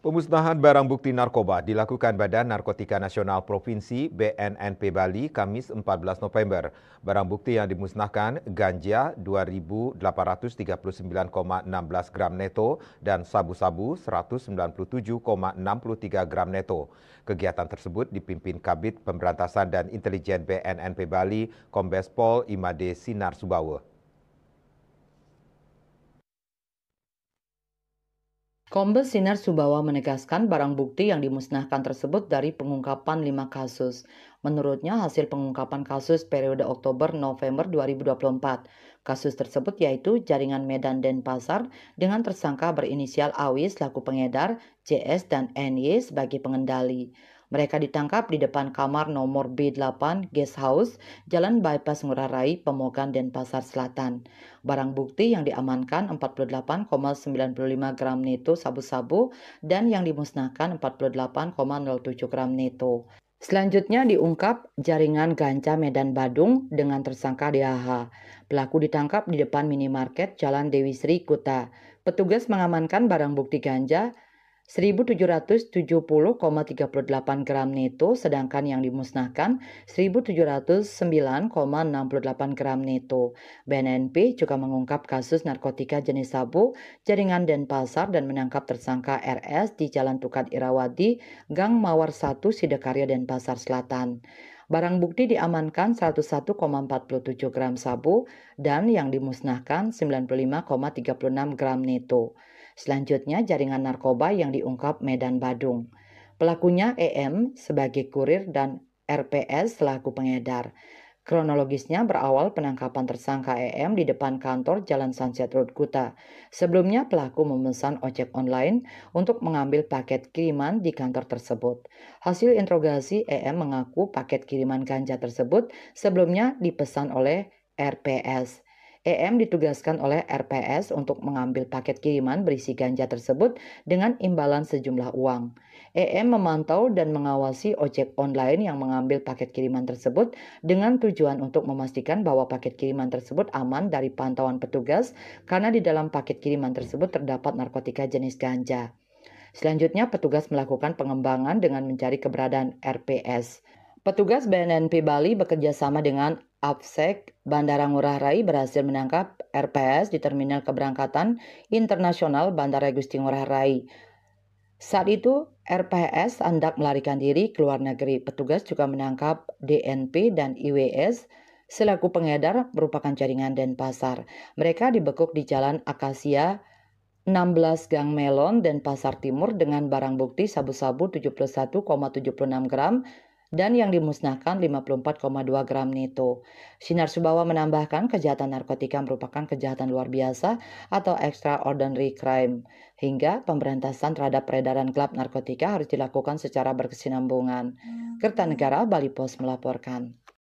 Pemusnahan barang bukti narkoba dilakukan Badan Narkotika Nasional Provinsi BNNP Bali Kamis 14 November. Barang bukti yang dimusnahkan ganja 2.839,16 gram neto dan sabu-sabu 197,63 gram neto. Kegiatan tersebut dipimpin Kabid Pemberantasan dan Intelijen BNNP Bali Kombes Pol Imade Sinar Subawa. Kombes Sinar Subawa menegaskan barang bukti yang dimusnahkan tersebut dari pengungkapan 5 kasus. Menurutnya hasil pengungkapan kasus periode Oktober-November 2024. Kasus tersebut yaitu jaringan Medan Denpasar dengan tersangka berinisial AW selaku pengedar, JS dan NY sebagai pengendali. Mereka ditangkap di depan kamar nomor B8 Guest House, Jalan Bypass Ngurah Rai, Pemogan, Denpasar Selatan. Barang bukti yang diamankan 48,95 gram neto sabu-sabu dan yang dimusnahkan 48,07 gram neto. Selanjutnya diungkap jaringan ganja Medan Badung dengan tersangka DHH. Pelaku ditangkap di depan minimarket Jalan Dewi Sri Kuta. Petugas mengamankan barang bukti ganja 1.770,38 gram neto, sedangkan yang dimusnahkan 1.709,68 gram neto. BNNP juga mengungkap kasus narkotika jenis sabu, jaringan Denpasar dan menangkap tersangka RS di Jalan Tukat Irawadi, Gang Mawar 1, Sidakarya, Denpasar Selatan. Barang bukti diamankan 101,47 gram sabu dan yang dimusnahkan 95,36 gram neto. Selanjutnya jaringan narkoba yang diungkap Medan Badung. Pelakunya EM sebagai kurir dan RPS selaku pengedar. Kronologisnya berawal penangkapan tersangka EM di depan kantor Jalan Sunset Road Kuta. Sebelumnya pelaku memesan ojek online untuk mengambil paket kiriman di kantor tersebut. Hasil interogasi EM mengaku paket kiriman ganja tersebut sebelumnya dipesan oleh RPS. EM ditugaskan oleh RPS untuk mengambil paket kiriman berisi ganja tersebut dengan imbalan sejumlah uang. EM memantau dan mengawasi ojek online yang mengambil paket kiriman tersebut dengan tujuan untuk memastikan bahwa paket kiriman tersebut aman dari pantauan petugas karena di dalam paket kiriman tersebut terdapat narkotika jenis ganja. Selanjutnya petugas melakukan pengembangan dengan mencari keberadaan RPS. Petugas BNNP Bali bekerja sama dengan APSEC Bandara Ngurah Rai berhasil menangkap RPS di Terminal Keberangkatan Internasional Bandara Igusti Ngurah Rai. Saat itu RPS hendak melarikan diri ke luar negeri. Petugas juga menangkap DNP dan IWS selaku pengedar merupakan jaringan Denpasar. Mereka dibekuk di Jalan Akasia 16 Gang Melon Denpasar Timur dengan barang bukti sabu-sabu 71,76 gram dan yang dimusnahkan 54,2 gram neto. Sinar Subawa menambahkan kejahatan narkotika merupakan kejahatan luar biasa atau extraordinary crime, hingga pemberantasan terhadap peredaran gelap narkotika harus dilakukan secara berkesinambungan. Kertanegara Bali Pos melaporkan.